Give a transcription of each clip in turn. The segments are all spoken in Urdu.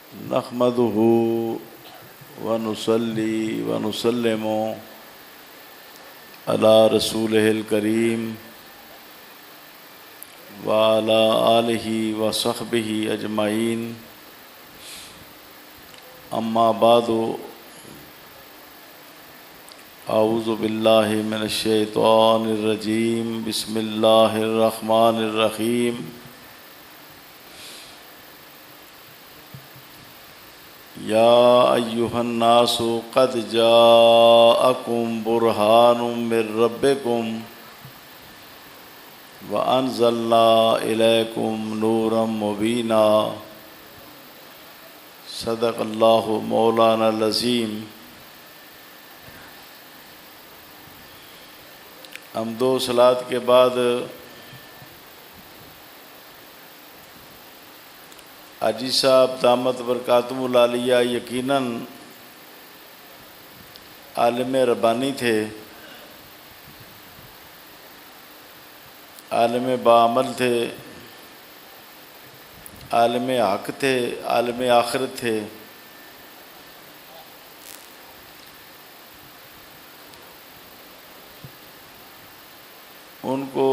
نحمده ونصلي ونسلم على رسوله الكريم وعلى آله وصحبه أجمعين أما بعد أعوذ بالله من الشيطان الرجيم بسم الله الرحمن الرحيم يا أيها الناس قد جاءكم برهان من ربكم وأنزلنا إليكم نورا مبينا صدق الله مولانا العظيم۔ حمد و صلات کے بعد حاجی صاحب دامت برکاتہم العالیہ یقیناً عالم ربانی تھے، عالم باعمل تھے، عالم حق تھے، عالم آخرت تھے۔ ان کو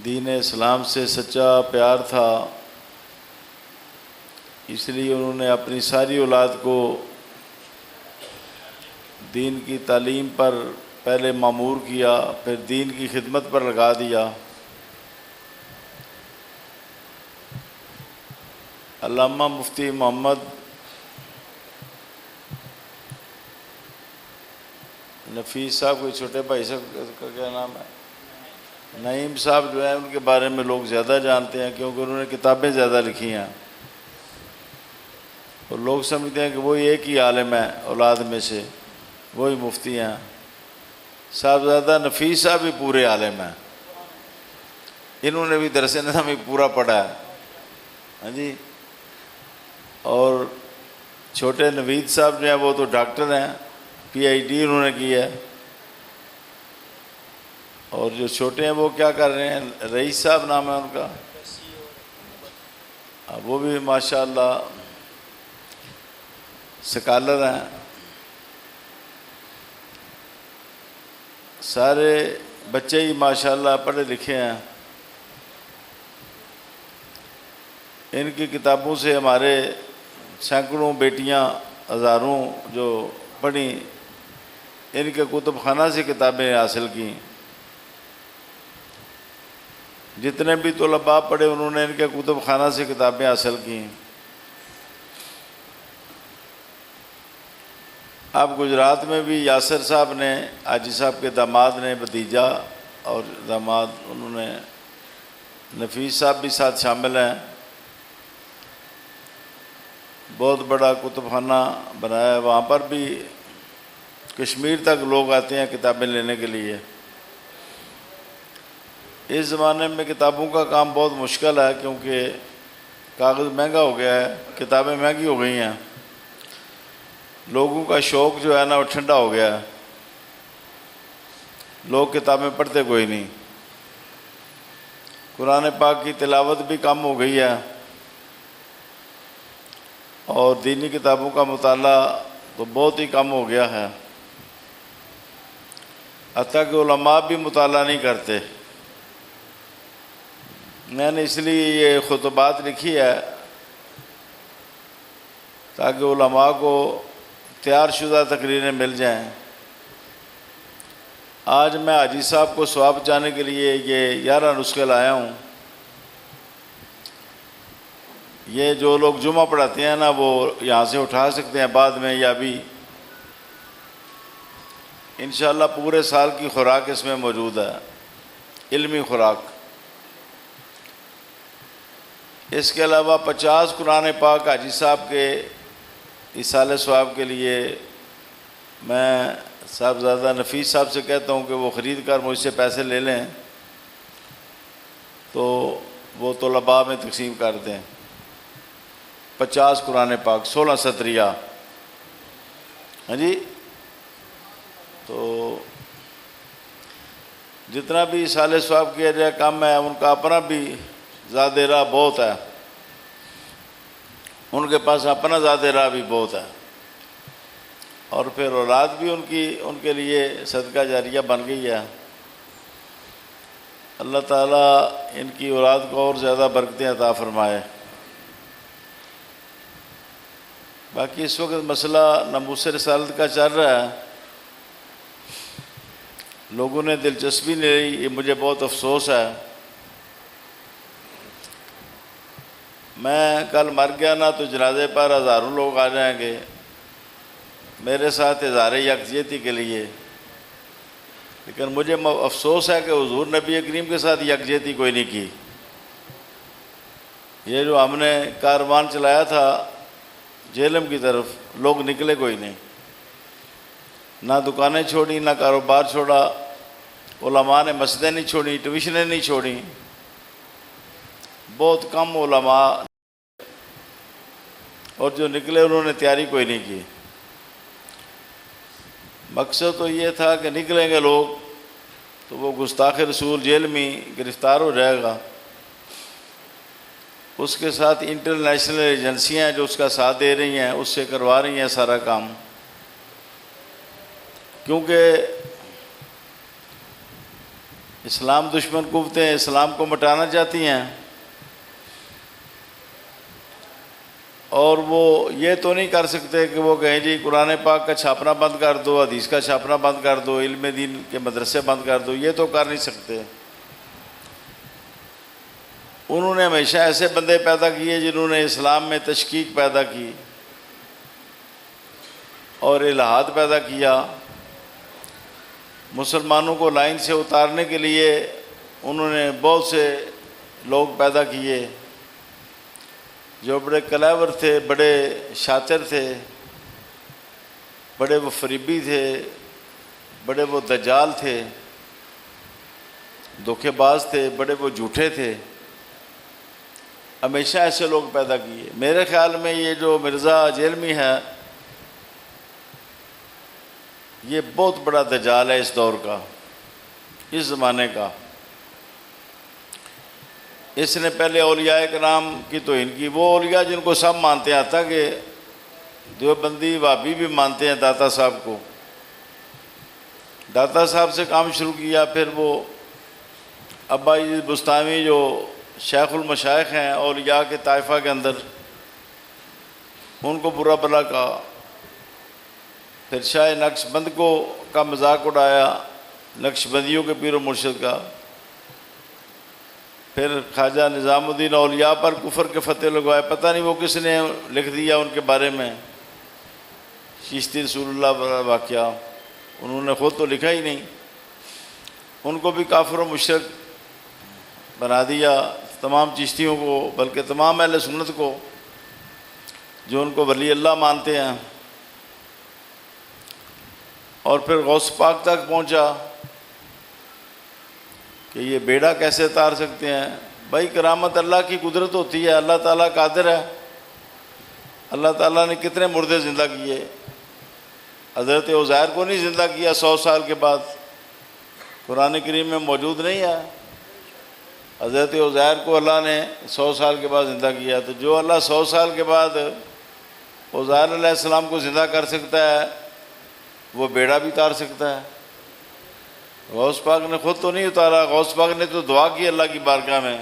دین اسلام سے سچا پیار تھا، اس لیے انہوں نے اپنی ساری اولاد کو دین کی تعلیم پر پہلے مامور کیا، پھر دین کی خدمت پر لگا دیا۔ علامہ مفتی محمد نفیس صاحب، کوئی چھوٹے بھائی صاحب کا کیا نام ہے، نعیم صاحب جو ہیں، ان کے بارے میں لوگ زیادہ جانتے ہیں کیونکہ انہوں نے کتابیں زیادہ لکھی ہیں، اور لوگ سمجھتے ہیں کہ وہی ایک ہی عالم ہے اولاد میں سے، وہی مفتی ہیں۔ صاحبزادہ نفیس صاحب بھی پورے عالم ہیں، انہوں نے بھی درس نظامی پورا پڑھا ہے، ہاں جی۔ اور چھوٹے نوید صاحب جو ہیں وہ تو ڈاکٹر ہیں، پی ایچ ڈی انہوں نے کی ہے۔ اور جو چھوٹے ہیں وہ کیا کر رہے ہیں، رئیس صاحب نام ہے ان کا، وہ بھی ماشاءاللہ سکالر ہیں۔ سارے بچے ہی ماشاءاللہ پڑھے لکھے ہیں۔ ان کی کتابوں سے ہمارے سینکڑوں بیٹیاں، ہزاروں جو پڑھیں، ان کے کتب خانہ سے کتابیں حاصل کیں۔ جتنے بھی طلباء پڑھے انہوں نے ان کے کتب خانہ سے کتابیں حاصل کیں۔ اب گجرات میں بھی یاسر صاحب نے، حاجی صاحب کے داماد نے، بھتیجا اور داماد، انہوں نے، نفیس صاحب بھی ساتھ شامل ہیں، بہت بڑا کتب خانہ بنایا ہے۔ وہاں پر بھی کشمیر تک لوگ آتے ہیں کتابیں لینے کے لیے۔ اس زمانے میں کتابوں کا کام بہت مشکل ہے کیونکہ کاغذ مہنگا ہو گیا ہے، کتابیں مہنگی ہو گئی ہیں، لوگوں کا شوق جو ہے نا وہ ٹھنڈا ہو گیا ہے، لوگ کتابیں پڑھتے کوئی نہیں۔ قرآن پاک کی تلاوت بھی کم ہو گئی ہے، اور دینی کتابوں کا مطالعہ تو بہت ہی کم ہو گیا ہے، حتیٰ کہ علماء بھی مطالعہ نہیں کرتے۔ میں نے اس لیے یہ خطبات لکھی ہے تاکہ علماء کو تیار شدہ تقریریں مل جائیں۔ آج میں حاجی صاحب کو ثواب چاہنے کے لیے یہ 11 نسخے لایا ہوں۔ یہ جو لوگ جمعہ پڑھاتے ہیں نا وہ یہاں سے اٹھا سکتے ہیں بعد میں، یا بھی انشاءاللہ پورے سال کی خوراک اس میں موجود ہے، علمی خوراک۔ اس کے علاوہ 50 قرآن پاک حاجی صاحب کے ایصال ثواب کے لیے میں صاحبزادہ نفیس صاحب سے کہتا ہوں کہ وہ خرید کر مجھ سے پیسے لے لیں تو وہ طلباء میں تقسیم کر دیں۔ 50 قرآن پاک، 16 سطریہ، ہاں جی۔ تو جتنا بھی ایصال ثواب کیا جائے کم ہے، ان کا اپنا بھی زیادہ راہ بہت ہے۔ ان کے پاس اپنا ذات راہ بھی بہت ہے، اور پھر اولاد بھی ان کے لیے صدقہ جاریہ بن گئی ہے۔ اللہ تعالیٰ ان کی اولاد کو اور زیادہ برکتیں عطا فرمائے۔ باقی اس وقت مسئلہ ناموس رسالت کا چل رہا ہے، لوگوں نے دلچسپی نہیں لی، یہ مجھے بہت افسوس ہے۔ میں کل مر گیا نا تو جنازے پر ہزاروں لوگ آ جائیں گے، میرے ساتھ اظہار یکجہتی کے لیے، لیکن مجھے افسوس ہے کہ حضور نبی کریم کے ساتھ یکجہتی کوئی نہیں کی۔ یہ جو ہم نے کاروان چلایا تھا جہلم کی طرف، لوگ نکلے کوئی نہیں، نہ دکانیں چھوڑی، نہ کاروبار چھوڑا، علماء نے مسجدیں نہیں چھوڑی، ٹیوشنیں نہیں چھوڑی، بہت کم علماء، اور جو نکلے انہوں نے تیاری کوئی نہیں کی۔ مقصد تو یہ تھا کہ نکلیں گے لوگ تو وہ گستاخ رسول جیل میں گرفتار ہو جائے گا، اس کے ساتھ انٹرنیشنل ایجنسیاں ہیں جو اس کا ساتھ دے رہی ہیں، اس سے کروا رہی ہیں سارا کام، کیونکہ اسلام دشمن قوتیں اسلام کو مٹانا چاہتی ہیں، اور وہ یہ تو نہیں کر سکتے کہ وہ کہیں جی قرآن پاک کا چھاپنا بند کر دو، حدیث کا چھاپنا بند کر دو، علم دین کے مدرسے بند کر دو، یہ تو کر نہیں سکتے۔ انہوں نے ہمیشہ ایسے بندے پیدا کیے جنہوں نے اسلام میں تشکیک پیدا کی اور الحاد پیدا کیا، مسلمانوں کو لائن سے اتارنے کے لیے انہوں نے بہت سے لوگ پیدا کیے جو بڑے کلیور تھے، بڑے شاطر تھے، بڑے وہ فریبی تھے، بڑے وہ دجال تھے، دھوکے باز تھے، بڑے وہ جھوٹے تھے، ہمیشہ ایسے لوگ پیدا کیے۔ میرے خیال میں یہ جو مرزا جیلمی ہے یہ بہت بڑا دجال ہے اس دور کا، اس زمانے کا۔ اس نے پہلے اولیاء کرام کی توہین کی، وہ اولیاء جن کو سب مانتے ہیں، حتیٰ کہ دیوبندی وہابی بھی مانتے ہیں داتا صاحب کو۔ داتا صاحب سے کام شروع کیا، پھر وہ ابا عزیز بستانی جو شیخ المشائخ ہیں اولیاء کے طائفہ کے اندر، ان کو برا بھلا کہا، پھر شاہ نقش بند کا مذاق اڑایا، نقش بندیوں کے پیر و مرشد کا، پھر خواجہ نظام الدین اولیاء پر کفر کے فتح لگوائے، پتہ نہیں وہ کس نے لکھ دیا ان کے بارے میں، چشتی رسول اللہ والا واقعہ، انہوں نے خود تو لکھا ہی نہیں، ان کو بھی کافر و مشرک بنا دیا، تمام چشتیوں کو، بلکہ تمام اہل سنت کو جو ان کو ولی اللہ مانتے ہیں۔ اور پھر غوث پاک تک پہنچا کہ یہ بیڑا کیسے تار سکتے ہیں۔ بھائی کرامت اللہ کی قدرت ہوتی ہے، اللہ تعالیٰ قادر ہے۔ اللہ تعالیٰ نے کتنے مردے زندہ کیے، حضرت عزیر کو نہیں زندہ کیا 100 سال کے بعد، قرآن کریم میں موجود نہیں ہے۔ حضرت عزیر کو اللہ نے 100 سال کے بعد زندہ کیا، تو جو اللہ 100 سال کے بعد عزیر علیہ السلام کو زندہ کر سکتا ہے وہ بیڑا بھی اتار سکتا ہے۔ غوث پاک نے خود تو نہیں اتارا، غوث پاک نے تو دعا کی اللہ کی بارگاہ میں،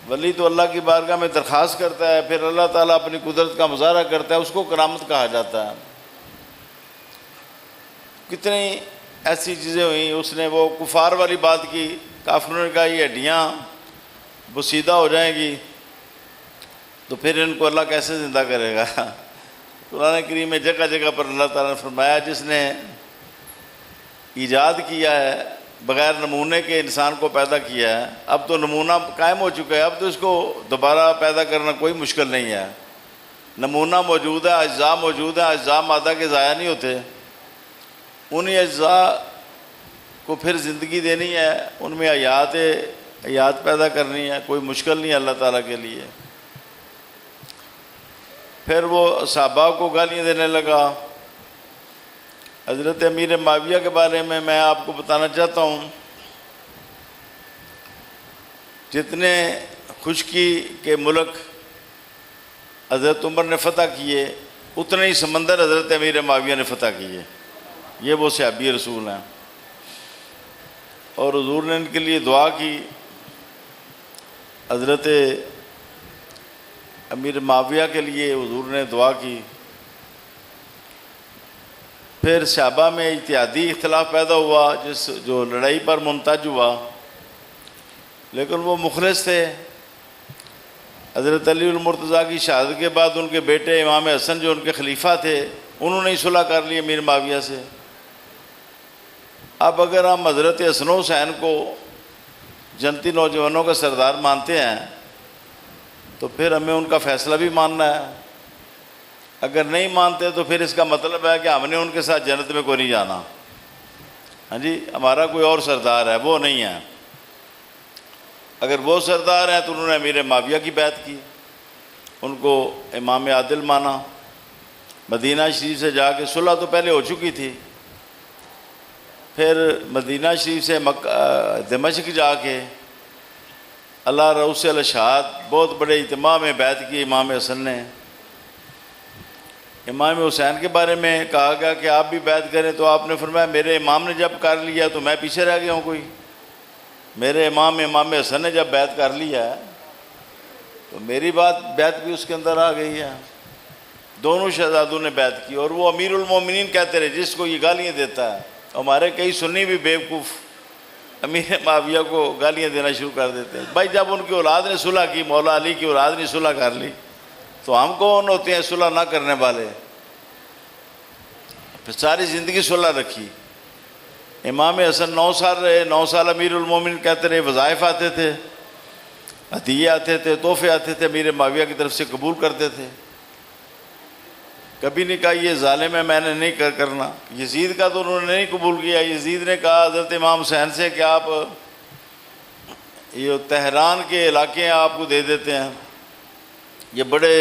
ولی تو اللہ کی بارگاہ میں درخواست کرتا ہے، پھر اللہ تعالیٰ اپنی قدرت کا مظاہرہ کرتا ہے، اس کو کرامت کہا جاتا ہے۔ کتنی ایسی چیزیں ہوئیں، اس نے وہ کفار والی بات کی، کافروں نے کہا یہ ہڈیاں بسیدہ ہو جائیں گی تو پھر ان کو اللہ کیسے زندہ کرے گا۔ قرآن کریم میں جگہ جگہ پر اللہ تعالیٰ نے فرمایا جس نے ایجاد کیا ہے، بغیر نمونے کے انسان کو پیدا کیا ہے، اب تو نمونہ قائم ہو چکا ہے، اب تو اس کو دوبارہ پیدا کرنا کوئی مشکل نہیں ہے۔ نمونہ موجود ہے، اجزاء موجود ہیں، اجزاء مادہ کے ضائع نہیں ہوتے، انہی اجزاء کو پھر زندگی دینی ہے، ان میں حیات پیدا کرنی ہے، کوئی مشکل نہیں ہے اللہ تعالیٰ کے لیے۔ پھر وہ صحابہ کو گالیاں دینے لگا۔ حضرت امیر معاویہ کے بارے میں آپ کو بتانا چاہتا ہوں، جتنے خشکی کے ملک حضرت عمر نے فتح کیے، اتنے ہی سمندر حضرت امیر معاویہ نے فتح کیے. یہ وہ صحابی رسول ہیں. اور حضور نے ان کے لیے دعا کی. حضرت امیر معاویہ کے لیے حضور نے دعا کی. پھر صحابہ میں اجتہادی اختلاف پیدا ہوا جو لڑائی پر منتج ہوا، لیکن وہ مخلص تھے. حضرت علی المرتضیٰ کی شہادت کے بعد ان کے بیٹے امام حسن جو ان کے خلیفہ تھے، انہوں نے ہی صلح کر لی امیر معاویہ سے. اب اگر ہم حضرت حسن و حسین کو جنتی نوجوانوں کا سردار مانتے ہیں تو پھر ہمیں ان کا فیصلہ بھی ماننا ہے. اگر نہیں مانتے تو پھر اس کا مطلب ہے کہ ہم نے ان کے ساتھ جنت میں کوئی نہیں جانا. ہاں جی، ہمارا کوئی اور سردار ہے، وہ نہیں ہے. اگر وہ سردار ہیں تو انہوں نے امیر معاویہ کی بیعت کی، ان کو امام عادل مانا. مدینہ شریف سے جا کے صلح تو پہلے ہو چکی تھی، پھر مدینہ شریف سے دمشق جا کے اللہ رؤوس الاشہاد بہت بڑے اجتماع میں بیعت کی امام حسن نے. امام حسین کے بارے میں کہا گیا کہ آپ بھی بیعت کریں، تو آپ نے فرمایا میرے امام نے جب کر لیا تو میں پیچھے رہ گیا ہوں؟ کوئی میرے امام حسن نے جب بیعت کر لیا ہے تو میری بیعت بھی اس کے اندر آ گئی ہے. دونوں شہزادوں نے بیعت کی، اور وہ امیر المومنین کہتے رہے جس کو یہ گالیاں دیتا ہے. ہمارے کئی سنی بھی بیوقوف امیر معاویہ کو گالیاں دینا شروع کر دیتے ہیں. بھائی جب ان کی اولاد نے صلح کی، مولا علی کی اولاد نے صلح کر لی، تو ہم کون ہوتے ہیں صلح نہ کرنے والے؟ پھر ساری زندگی صلح رکھی. امام حسن 9 سال رہے، 9 سال امیر المومنین کہتے رہے. وظائف آتے تھے، ہدیے آتے تھے، تحفے آتے تھے، امیر معاویہ کی طرف سے قبول کرتے تھے. کبھی نہیں کہا یہ ظالم ہے میں نے نہیں کرنا. یزید کا تو انہوں نے نہیں قبول کیا. یزید نے کہا حضرت امام حسین سے کہ آپ یہ تہران کے علاقے آپ کو دے دیتے ہیں، یہ بڑے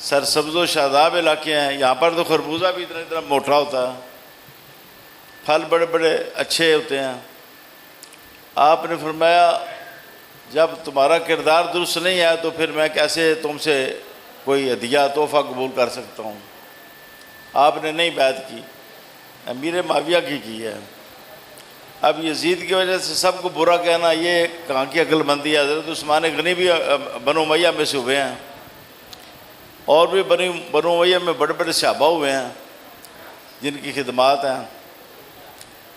سرسبز و شاداب علاقے ہیں، یہاں پر تو خربوزہ بھی اتنا موٹا ہوتا ہے، پھل بڑے بڑے اچھے ہوتے ہیں. آپ نے فرمایا جب تمہارا کردار درست نہیں ہے تو پھر میں کیسے تم سے کوئی ہدیہ تحفہ قبول کر سکتا ہوں؟ آپ نے نہیں بیعت کی، امیر معاویہ کی ہے. اب یزید کی وجہ سے سب کو برا کہنا یہ کہاں کی عقل مندی ہے. حضرت عثمان غنی بھی بنو امیہ میں سے ہوئے ہیں، اور بھی بنو امیہ میں بڑے بڑے صحابہ ہوئے ہیں جن کی خدمات ہیں.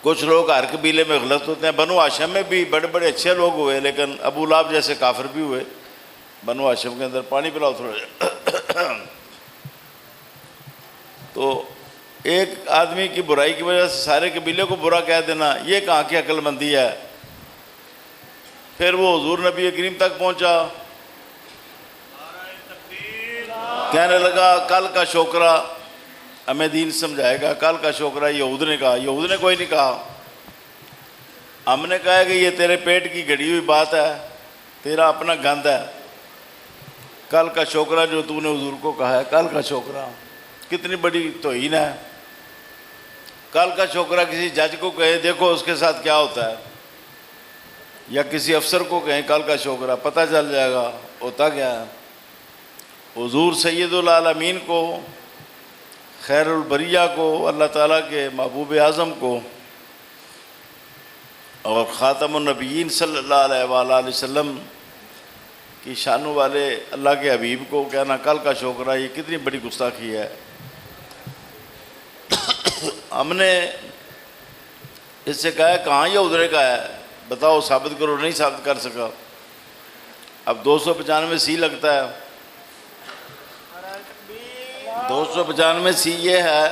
کچھ لوگ ہر قبیلے میں غلط ہوتے ہیں. بنو ہاشم میں بھی بڑے بڑے اچھے لوگ ہوئے، لیکن ابو لہب جیسے کافر بھی ہوئے. بنو ہاشم کے اندر پانی پلاؤ تھوڑا. تو ایک آدمی کی برائی کی وجہ سے سارے قبیلے کو برا کہہ دینا یہ کہاں کی عقل مندی ہے. پھر وہ حضور نبی کریم تک پہنچا، کہنے لگا کل کا شوکرہ ہمیں دین سمجھائے گا. کل کا شوکرہ یہود نے کہا. یہود نے کوئی نہیں کہا. ہم نے کہا کہ یہ تیرے پیٹ کی گھڑی ہوئی بات ہے، تیرا اپنا گند ہے. کل کا شوکرہ جو تو نے حضور کو کہا ہے، کل کا شوکرہ کتنی بڑی توہین ہے. کل کا شوکرہ کسی جج کو کہے دیکھو اس کے ساتھ کیا ہوتا ہے، یا کسی افسر کو کہیں کل کا شوکرہ، پتہ چل جائے گا ہوتا کیا ہے. حضور سید العالمین کو، خیر البریہ کو، اللہ تعالیٰ کے محبوب اعظم کو اور خاتم النبیین صلی اللہ علیہ وآلہ وسلم کی شانوں والے اللہ کے حبیب کو کہنا کل کا شوکرہ، یہ کتنی بڑی گستاخی ہے. ہم نے اس سے کہا کہاں یہ ادھرے کا ہے، بتاؤ ثابت کرو. نہیں ثابت کر سکا. اب 295 سی لگتا ہے. 295 سی یہ ہے.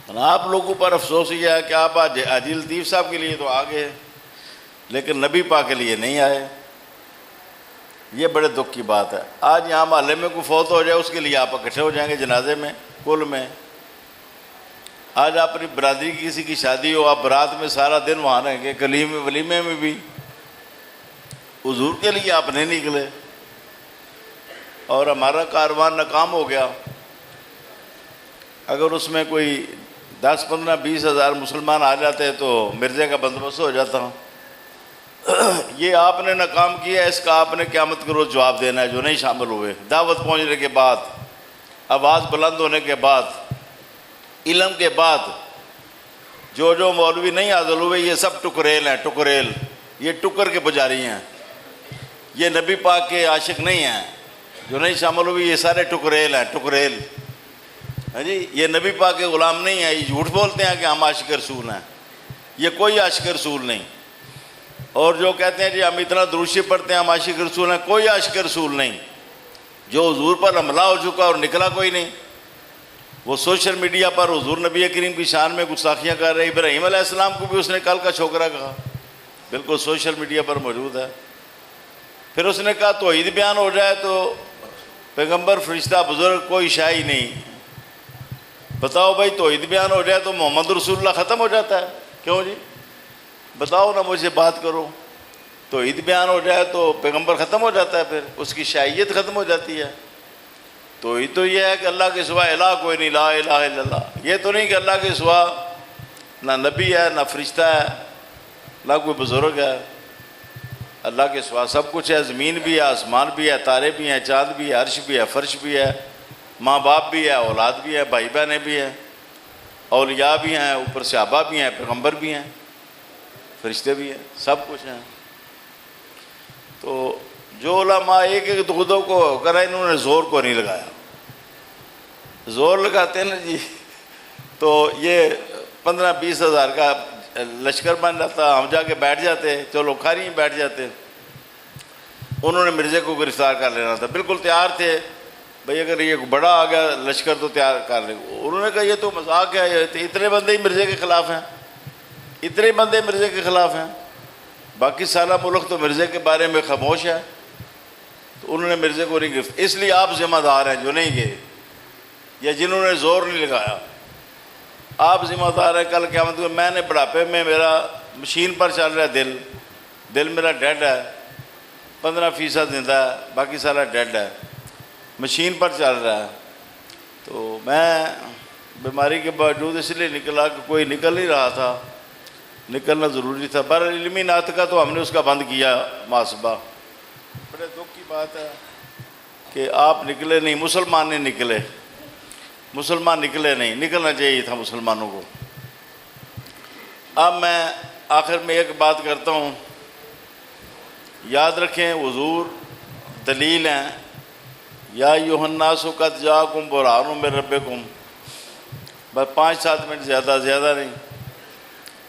آپ لوگوں پر افسوس یہ ہے کہ آپ آج حاجی لطیف صاحب کے لیے تو آ گئے لیکن نبی پاک کے لیے نہیں آئے. یہ بڑے دکھ کی بات ہے. آج یہاں محلے میں کوئی فوت ہو جائے اس کے لیے آپ اکٹھے ہو جائیں گے جنازے میں کل میں. آج آپ اپنی برادری کی کسی کی شادی ہو، آپ برات میں سارا دن وہاں رہیں گے. ولیمے میں بھی حضور کے لیے آپ نہیں نکلے اور ہمارا کاروان ناکام ہو گیا. اگر اس میں کوئی 10 15 20 ہزار مسلمان آ جاتے تو مرزے کا بندوبست ہو جاتا. یہ آپ نے ناکام کیا ہے، اس کا آپ نے قیامت کے روز جواب دینا ہے جو نہیں شامل ہوئے۔ دعوت پہنچنے کے بعد، آواز بلند ہونے کے بعد، علم کے بعد جو مولوی نہیں حاضر ہوئے یہ سب ٹکریل ہیں، ٹکریل، یہ ٹکر کے پجاری ہیں، یہ نبی پاک کے عاشق نہیں ہیں۔ جو نہیں شامل ہوئے یہ سارے ٹکریل ہیں، ٹکریل، ہاں جی، یہ نبی پاک کے غلام نہیں ہیں، یہ جھوٹ بولتے ہیں کہ ہم عاشق رسول ہیں، یہ کوئی عاشق رسول نہیں۔ اور جو کہتے ہیں جی ہم اتنا دروشی پڑھتے ہیں ہم عاشق رسول ہیں، کوئی عاشق رسول نہیں۔ جو حضور پر حملہ ہو چکا اور نکلا کوئی نہیں، وہ سوشل میڈیا پر حضور نبی کریم کی شان میں گستاخیاں کر رہے۔ ابراہیم علیہ السلام کو بھی اس نے کل کا چھوکرا کہا، بالکل سوشل میڈیا پر موجود ہے۔ پھر اس نے کہا توحید بیان ہو جائے تو پیغمبر، فرشتہ، بزرگ کوئی شے ہی نہیں۔ بتاؤ بھائی، توحید بیان ہو جائے تو محمد رسول اللہ ختم ہو جاتا ہے؟ کیوں جی؟ بتاؤ نا، مجھے بات کرو۔ توحید بیان ہو جائے تو پیغمبر ختم ہو جاتا ہے، پھر اس کی شائعیت ختم ہو جاتی ہے۔ توحید تو یہ ہے کہ اللہ کے سوا الہ کوئی نہیں، لا الہ الا اللہ۔ یہ تو نہیں کہ اللہ کے سوا نہ نبی ہے، نہ فرشتہ ہے، نہ کوئی بزرگ ہے۔ اللہ کے سوا سب کچھ ہے، زمین بھی ہے، آسمان بھی ہے، تارے بھی ہیں، چاند بھی ہے، عرش بھی ہے، فرش بھی ہے، ماں باپ بھی ہے، اولاد بھی ہے، بھائی بہنیں بھی ہیں، اولیاء بھی ہیں، اوپر صحابہ بھی ہیں، پیغمبر بھی ہیں، فرشتے بھی ہیں، سب کچھ ہیں۔ تو جو علماء ایک ایک دو کو کرا، انہوں نے زور کو نہیں لگایا۔ زور لگاتے ہیں نا جی تو یہ 15-20 ہزار کا لشکر بن جاتا، ہم جا کے بیٹھ جاتے، چلو کھاری میں بیٹھ جاتے۔ انہوں نے مرزے کو گرفتار کر لینا تھا، بالکل تیار تھے بھئی اگر یہ بڑا آ گیا لشکر تو تیار کر لیں۔ انہوں نے کہا یہ تو مذاق ہے، یہ اتنے بندے ہی مرزے کے خلاف ہیں، اتنے بندے مرزے کے خلاف ہیں، باقی سارا ملک تو مرزے کے بارے میں خاموش ہے۔ تو انہوں نے مرزے کو نہیں گرفتار، اس لیے آپ ذمہ دار ہیں جو نہیں گئے یا جنہوں نے زور نہیں لگایا، آپ ذمہ دار ہیں۔ کل قیامت کو میں نے بڑھاپے میں، میرا مشین پر چل رہا ہے دل میرا ڈیڈ ہے، 15% زندہ ہے، باقی سارا ڈیڈ ہے، مشین پر چل رہا ہے۔ تو میں بیماری کے باوجود اس لیے نکلا کہ کوئی نکل نہیں رہا تھا، نکلنا ضروری تھا۔ بہر علمی ناطقہ تو ہم نے اس کا بند کیا محاسبہ۔ بڑے دکھ کی بات ہے کہ آپ نکلے نہیں، مسلمان نہیں نکلے، مسلمان نکلے نہیں، نکلنا چاہیے تھا مسلمانوں کو۔ اب میں آخر میں ایک بات کرتا ہوں، یاد رکھیں حضور دلیل ہیں۔ یا ایھا الناس قد جاءکم برہان من ربکم، بس 5-7 منٹ زیادہ نہیں۔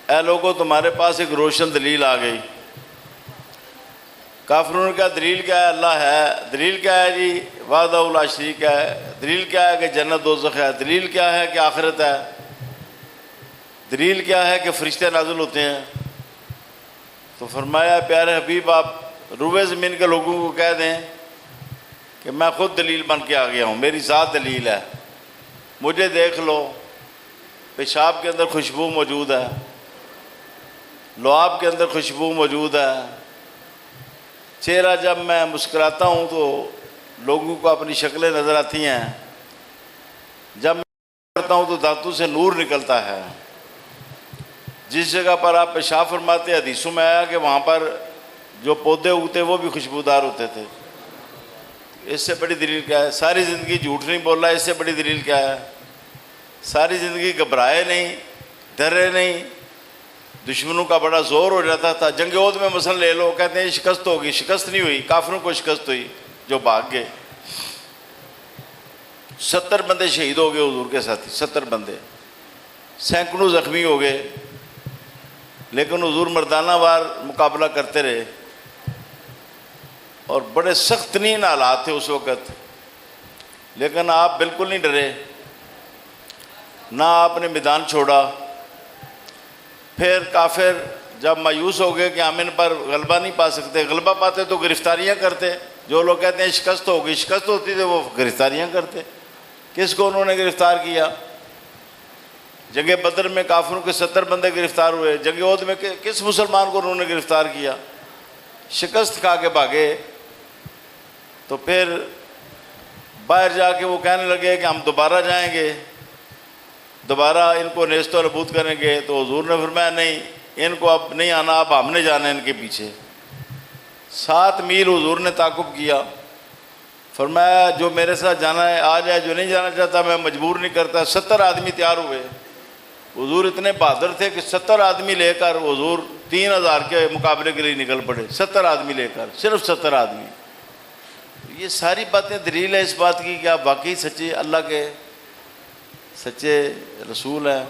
اے لوگوں تمہارے پاس ایک روشن دلیل آ گئی۔ کافروں نے کہا دلیل کیا ہے؟ اللہ ہے۔ دلیل کیا ہے جی؟ وحدہ لا شریک ہے۔ دلیل کیا ہے کہ جنت دوزخ ہے؟ دلیل کیا ہے کہ آخرت ہے؟ دلیل کیا ہے کہ فرشتے نازل ہوتے ہیں؟ تو فرمایا پیارے حبیب آپ روئے زمین کے لوگوں کو کہہ دیں کہ میں خود دلیل بن کے آ گیا ہوں، میری ذات دلیل ہے، مجھے دیکھ لو۔ پیشاب کے اندر خوشبو موجود ہے، لعاب کے اندر خوشبو موجود ہے، چہرہ جب میں مسکراتا ہوں تو لوگوں کو اپنی شکلیں نظر آتی ہیں، جب میں کرتا ہوں تو دانتوں سے نور نکلتا ہے۔ جس جگہ پر آپ پیشاب فرماتے حدیثوں میں آیا کہ وہاں پر جو پودے اگتے وہ بھی خوشبودار ہوتے تھے۔ اس سے بڑی دلیل کیا ہے؟ ساری زندگی جھوٹ نہیں بول رہا، اس سے بڑی دلیل کیا ہے؟ ساری زندگی گھبرائے نہیں، ڈرے نہیں، دشمنوں کا بڑا زور ہو جاتا تھا۔ جنگ عہد میں مثلا لے لو، کہتے ہیں شکست ہوگی، شکست نہیں ہوئی، کافروں کو شکست ہوئی جو بھاگ گئے۔ 70 بندے شہید ہو گئے حضور کے ساتھی، 70 بندے، سینکڑوں زخمی ہو گئے، لیکن حضور مردانہ وار مقابلہ کرتے رہے۔ اور بڑے سخت ترین حالات تھے اس وقت، لیکن آپ بالکل نہیں ڈرے، نہ آپ نے میدان چھوڑا۔ پھر کافر جب مایوس ہو گئے کہ ہم ان پر غلبہ نہیں پا سکتے، غلبہ پاتے تو گرفتاریاں کرتے۔ جو لوگ کہتے ہیں شکست ہوگی، شکست ہوتی تھی وہ گرفتاریاں کرتے۔ کس کو انہوں نے گرفتار کیا؟ جنگ بدر میں کافروں کے 70 بندے گرفتار ہوئے، جنگ عہد میں کس مسلمان کو انہوں نے گرفتار کیا؟ شکست کھا کے بھاگے۔ تو پھر باہر جا کے وہ کہنے لگے کہ ہم دوبارہ جائیں گے، دوبارہ ان کو نیست و نابود کریں گے۔ تو حضور نے فرمایا نہیں، ان کو اب نہیں آنا، اب ہم نے جانا ان کے پیچھے۔ 7 میل حضور نے تعاقب کیا، فرمایا جو میرے ساتھ جانا ہے آ جائے، جو نہیں جانا چاہتا میں مجبور نہیں کرتا۔ 70 آدمی تیار ہوئے۔ حضور اتنے بہادر تھے کہ 70 آدمی لے کر حضور 3000 کے مقابلے کے لیے نکل پڑے، 70 آدمی لے کر، صرف 70 آدمی۔ یہ ساری باتیں دلیل ہے اس بات کی کہ آپ واقعی سچے اللہ کے سچے رسول ہیں۔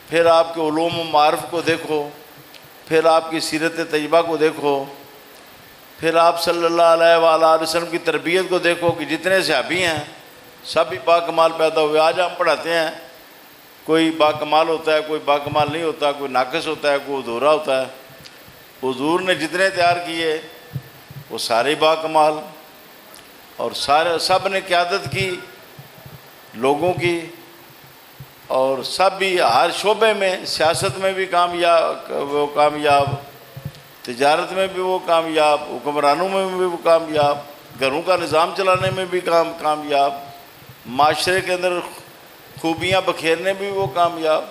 پھر آپ کے علوم و معارف کو دیکھو، پھر آپ کی سیرت طیبہ کو دیکھو، پھر آپ صلی اللہ علیہ وآلہ وسلم کی تربیت کو دیکھو کہ جتنے صحابی ہیں سب بھی باکمال پیدا ہوئے۔ آج ہم پڑھاتے ہیں کوئی باکمال ہوتا ہے، کوئی باکمال نہیں ہوتا، کوئی ناقص ہوتا ہے، کوئی ادھورا ہوتا ہے۔ حضور نے جتنے تیار کیے وہ سارے باکمال، اور سب نے قیادت کی لوگوں کی، اور سب بھی ہر شعبے میں، سیاست میں بھی کامیاب، تجارت میں بھی وہ کامیاب، حکمرانوں میں بھی وہ کامیاب، گھروں کا نظام چلانے میں بھی کامیاب، معاشرے کے اندر خوبیاں بکھیرنے میں بھی وہ کامیاب۔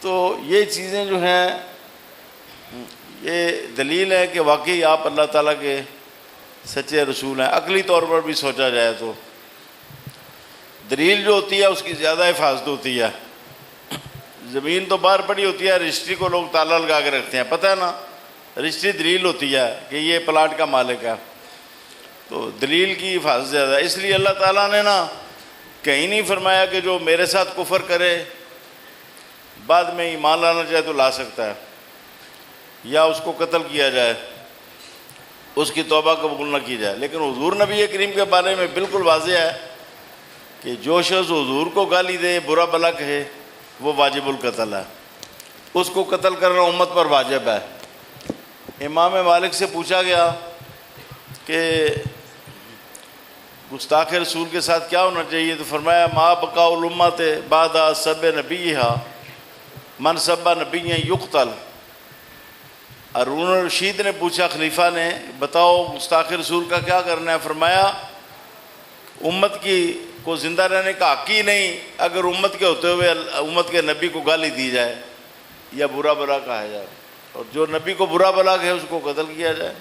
تو یہ چیزیں جو ہیں یہ دلیل ہے کہ واقعی آپ اللہ تعالیٰ کے سچے رسول ہیں۔ عقلی طور پر بھی سوچا جائے تو دلیل جو ہوتی ہے اس کی زیادہ حفاظت ہوتی ہے۔ زمین تو باہر پڑی ہوتی ہے، رجسٹری کو لوگ تالا لگا کے رکھتے ہیں، پتہ ہے نا، رجسٹری دلیل ہوتی ہے کہ یہ پلاٹ کا مالک ہے، تو دلیل کی حفاظت زیادہ ہے۔ اس لیے اللہ تعالیٰ نے نا کہیں نہیں فرمایا کہ جو میرے ساتھ کفر کرے بعد میں ایمان لانا چاہے تو لا سکتا ہے، یا اس کو قتل کیا جائے، اس کی توبہ قبول نہ کی جائے۔ لیکن حضور نبی کریم کے بارے میں بالکل واضح ہے کہ جو شخص حضور کو گالی دے، برا بھلا کہے، وہ واجب القتل ہے، اس کو قتل کرنا امت پر واجب ہے۔ امام مالک سے پوچھا گیا کہ گستاخ رسول کے ساتھ کیا ہونا چاہیے، تو فرمایا ما بقاء الامت بعد سب نبیہا من سب نبی یقتل۔ ہارون الرشید نے پوچھا خلیفہ نے، بتاؤ گستاخ رسول کا کیا کرنا ہے؟ فرمایا امت کی کو زندہ رہنے کا حق ہی نہیں اگر امت کے ہوتے ہوئے امت کے نبی کو گالی دی جائے یا برا بھلا کہا جائے، اور جو نبی کو برا بھلا کہے اس کو قتل کیا جائے۔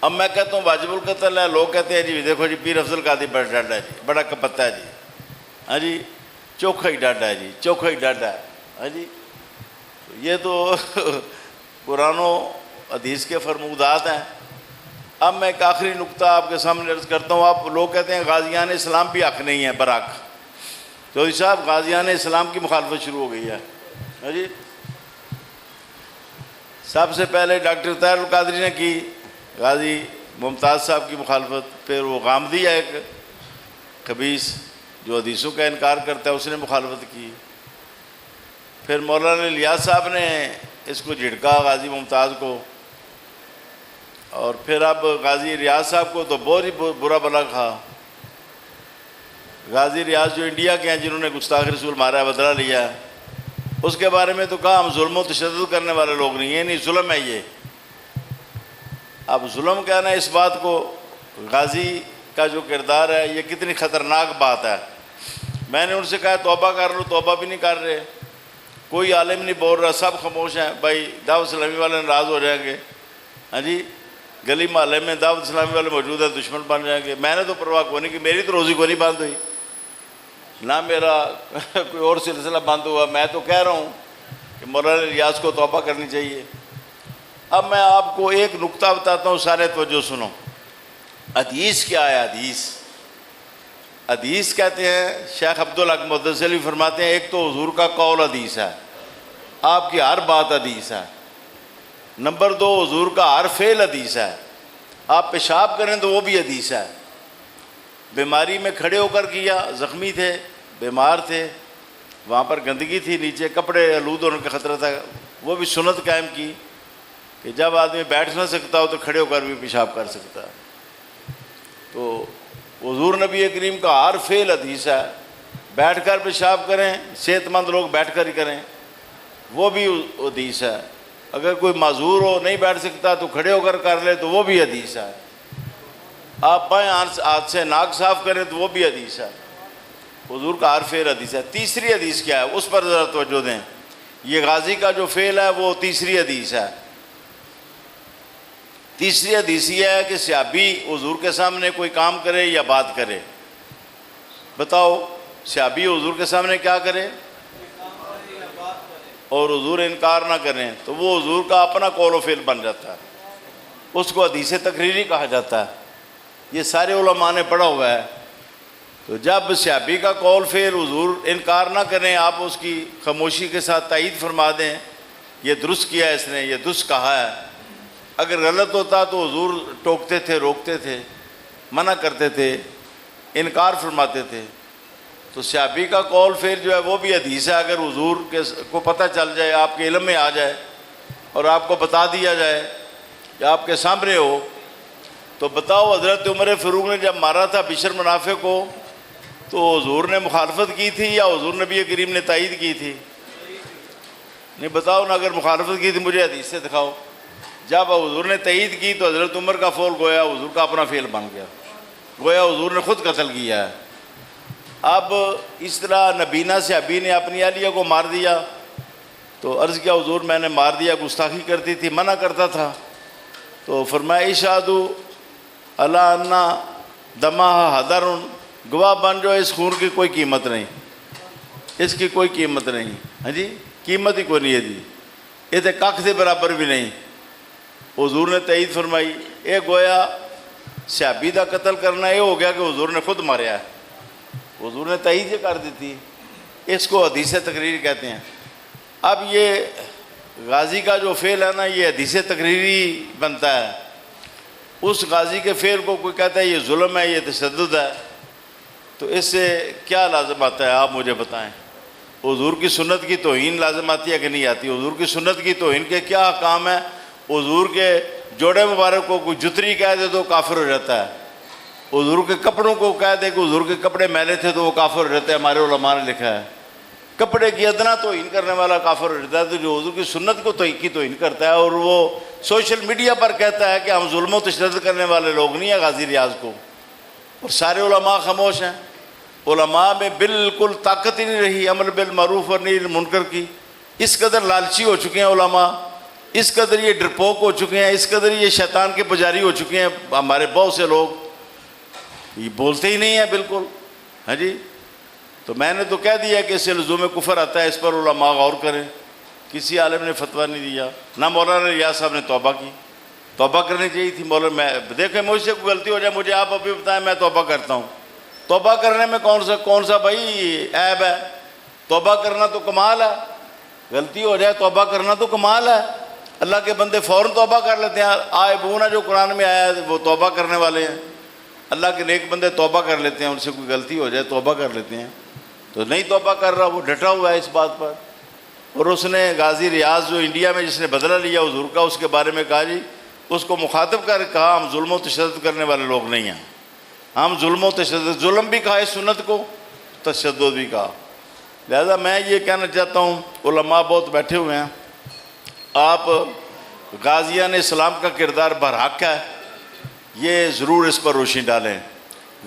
اب میں کہتا ہوں واجب القتل ہے، لوگ کہتے ہیں جی دیکھو جی پیر افضل قادری بڑا ڈاڈا ہے جی، بڑا کپتا ہے جی، ہاں جی چوکھا ہی ڈاڈا ہے جی، چوکھا ہی ڈاڈا ہے، ہاں جی۔ یہ تو قرآن و حدیث کے فرمودات ہیں۔ اب میں ایک آخری نقطہ آپ کے سامنے عرض کرتا ہوں۔ آپ لوگ کہتے ہیں غازیان اسلام بھی حق نہیں ہے، برحق۔ چودھری صاحب غازیان اسلام کی مخالفت شروع ہو گئی ہے، ہاں جی۔ سب سے پہلے ڈاکٹر طاہر القادری نے کی، غازی ممتاز صاحب کی مخالفت، پھر وہ غامدی ہے ایک خبیث جو حدیثوں کا انکار کرتا ہے، اس نے مخالفت کی، پھر مولانا الیاس صاحب نے اس کو جھڑکا غازی ممتاز کو، اور پھر اب غازی ریاض صاحب کو تو بہت ہی برا بھلا کہا۔ غازی ریاض جو انڈیا کے ہیں جنہوں نے گستاخ رسول مارا ہے، بدلہ لیا ہے، اس کے بارے میں تو کہا ہم ظلم و تشدد کرنے والے لوگ نہیں ہیں، نہیں ظلم ہے یہ۔ اب ظلم کہنا اس بات کو، غازی کا جو کردار ہے یہ کتنی خطرناک بات ہے۔ میں نے ان سے کہا توبہ کر لو، توبہ بھی نہیں کر رہے، کوئی عالم نہیں بول رہا، سب خاموش ہیں۔ بھائی دعوت اسلامی والے ناراض ہو جائیں گے، ہاں جی، گلی محلے میں دعوت اسلامی والے موجود ہیں، دشمن بن جائیں گے۔ میں نے تو پرواہ کو نہیں کہ میری تو روزی کو نہیں بند ہوئی، نہ میرا کوئی اور سلسلہ بند ہوا۔ میں تو کہہ رہا ہوں کہ مولانا ریاض کو توبہ کرنی چاہیے۔ اب میں آپ کو ایک نقطہ بتاتا ہوں، سارے توجہ سنو۔ حدیث کیا ہے؟ حدیث کہتے ہیں، شیخ عبدالحق مدثری فرماتے ہیں، ایک تو حضور کا قول حدیث ہے، آپ کی ہر بات حدیث ہے۔ نمبر 2 حضور کا ہر فعل حدیث ہے، آپ پیشاب کریں تو وہ بھی حدیث ہے۔ بیماری میں کھڑے ہو کر کیا، زخمی تھے، بیمار تھے، وہاں پر گندگی تھی، نیچے کپڑے آلود ہونے کا خطرہ تھا، وہ بھی سنت قائم کی کہ جب آدمی بیٹھ نہ سکتا ہو تو کھڑے ہو کر بھی پیشاب کر سکتا ہے۔ تو حضور نبی کریم کا ہر فعل حدیث ہے، بیٹھ کر پیشاب کریں، صحت مند لوگ بیٹھ کر ہی کریں، وہ بھی حدیث ہے۔ اگر کوئی معذور ہو نہیں بیٹھ سکتا تو کھڑے ہو کر لے تو وہ بھی حدیث ہے۔ آپ بائیں ہاتھ سے ناک صاف کریں تو وہ بھی حدیث ہے۔ حضور کا ہر فعل حدیث ہے۔ تیسری حدیث کیا ہے اس پر ذرا توجہ دیں۔ یہ غازی کا جو فعل ہے وہ تیسری حدیث ہے۔ تیسری حدیث یہ ہے کہ صحابی حضور کے سامنے کوئی کام کرے یا بات کرے، بتاؤ صحابی حضور کے سامنے کیا کرے اور حضور انکار نہ کریں تو وہ حضور کا اپنا قول و فعل بن جاتا ہے، اس کو حدیث تقریری کہا جاتا ہے۔ یہ سارے علماء نے پڑھا ہوا ہے۔ تو جب صحابی کا قول فعل حضور انکار نہ کریں، آپ اس کی خاموشی کے ساتھ تائید فرما دیں، یہ درست کیا ہے اس نے، یہ درست کہا ہے۔ اگر غلط ہوتا تو حضور ٹوکتے تھے، روکتے تھے، منع کرتے تھے، انکار فرماتے تھے۔ تو صحابی کا قول فعل جو ہے وہ بھی حدیث ہے۔ اگر حضور کو پتہ چل جائے، آپ کے علم میں آ جائے اور آپ کو بتا دیا جائے یا آپ کے سامنے ہو، تو بتاؤ حضرت عمر فاروق نے جب مارا تھا بشر منافع کو تو حضور نے مخالفت کی تھی یا حضور نبی کریم نے تائید کی تھی؟ نہیں، بتاؤ نا، اگر مخالفت کی تھی مجھے حدیث سے دکھاؤ۔ جب حضور نے تائید کی تو حضرت عمر کا فعل گویا حضور کا اپنا فعل بن گیا، گویا حضور نے خود قتل کیا ہے۔ اب اس طرح نبینا صحابی نے اپنی اہلیہ کو مار دیا تو عرض کیا حضور میں نے مار دیا، گستاخی کرتی تھی، منع کرتا تھا۔ تو فرمایا اشہدوا علی ان دمہ حدر، گواہ بن جو اس خون کی کوئی قیمت نہیں، اس کی کوئی قیمت نہیں۔ ہاں جی، قیمت ہی کوئی نہیں ہے دی، یہ تو کخ سے برابر بھی نہیں۔ حضور نے تائید فرمائی۔ یہ گویا صحابی دا قتل کرنا یہ ہو گیا کہ حضور نے خود ماریا ہے، حضور نے تائید کر دیتی، اس کو حدیث تقریری کہتے ہیں۔ اب یہ غازی کا جو فعل ہے نا، یہ حدیث تقریری بنتا ہے۔ اس غازی کے فعل کو کوئی کہتا ہے یہ ظلم ہے، یہ تشدد ہے، تو اس سے کیا لازم آتا ہے آپ مجھے بتائیں؟ حضور کی سنت کی توہین لازم آتی ہے کہ نہیں آتی؟ حضور کی سنت کی توہین کے کیا احکام ہیں؟ حضور کے جوڑے مبارک کو کوئی جتری کہہ دے تو کافر ہو جاتا ہے، حضور کے کپڑوں کو کہہ دے کہ حضور کے کپڑے میلے تھے تو وہ کافر ہو جاتا ہے۔ ہمارے علماء نے لکھا ہے کپڑے کی ادنا توہین کرنے والا کافر ہو جاتا ہے۔ تو جو حضور کی سنت کو توہین کرتا ہے اور وہ سوشل میڈیا پر کہتا ہے کہ ہم ظلم و تشدد کرنے والے لوگ نہیں ہیں غازی ریاض کو، اور سارے علماء خاموش ہیں۔ علماء میں بالکل طاقت ہی نہیں رہی امر بالمعروف اور نہی عن المنکر کی۔ اس قدر لالچی ہو چکے ہیں علماء، اس قدر یہ ڈرپوک ہو چکے ہیں، اس قدر یہ شیطان کے پجاری ہو چکے ہیں ہمارے بہت سے لوگ، یہ بولتے ہی نہیں ہیں بالکل۔ ہاں جی، تو میں نے تو کہہ دیا کہ اس سے لزوم کفر آتا ہے، اس پر علماء غور کریں۔ کسی عالم نے فتویٰ نہیں دیا، نہ مولانا ریاض صاحب نے توبہ کی۔ توبہ کرنی چاہیے تھی مولانا۔ میں دیکھیں مجھ سے کوئی غلطی ہو جائے مجھے آپ ابھی بتائیں، میں توبہ کرتا ہوں۔ توبہ کرنے میں کون سا بھائی عیب ہے؟ توبہ کرنا تو کمال ہے، غلطی ہو جائے توبہ کرنا تو کمال ہے۔ اللہ کے بندے فوراً توبہ کر لیتے ہیں۔ آئبون جو قرآن میں آیا ہے وہ توبہ کرنے والے ہیں۔ اللہ کے نیک بندے توبہ کر لیتے ہیں، ان سے کوئی غلطی ہو جائے توبہ کر لیتے ہیں۔ تو نہیں توبہ کر رہا، وہ ڈٹا ہوا ہے اس بات پر۔ اور اس نے غازی ریاض جو انڈیا میں جس نے بدلہ لیا حضور کا، اس کے بارے میں کہا جی، اس کو مخاطب کر کہا ہم ظلم و تشدد کرنے والے لوگ نہیں ہیں، ہم ظلم و تشدد، ظلم بھی کہا اس سنت کو، تشدد بھی کہا۔ لہذا میں یہ کہنا چاہتا ہوں، علماء بہت بیٹھے ہوئے ہیں، آپ غازیان اسلام کا کردار برحق ہے، یہ ضرور اس پر روشنی ڈالیں۔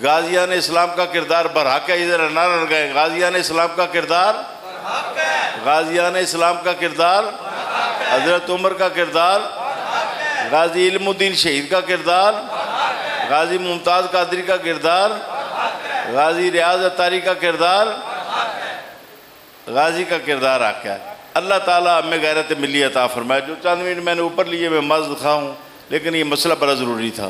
غازیان اسلام کا کردار برحق ہے، ادھر نعرہ لگائیں، غازیان اسلام کا کردار برحق ہے، غازیان اسلام کا کردار برحق ہے، حضرت عمر کا کردار برحق ہے، غازی علم الدین شہید کا کردار برحق ہے، غازی ممتاز قادری کا کردار برحق ہے، غازی ریاض اتاری کا کردار برحق ہے، غازی کا کردار حق ہے۔ اللہ تعالیٰ ہمیں غیرت ملی عطا فرمائے۔ جو چند منٹ میں نے اوپر لیے میں مزد خواہ ہوں، لیکن یہ مسئلہ بڑا ضروری تھا۔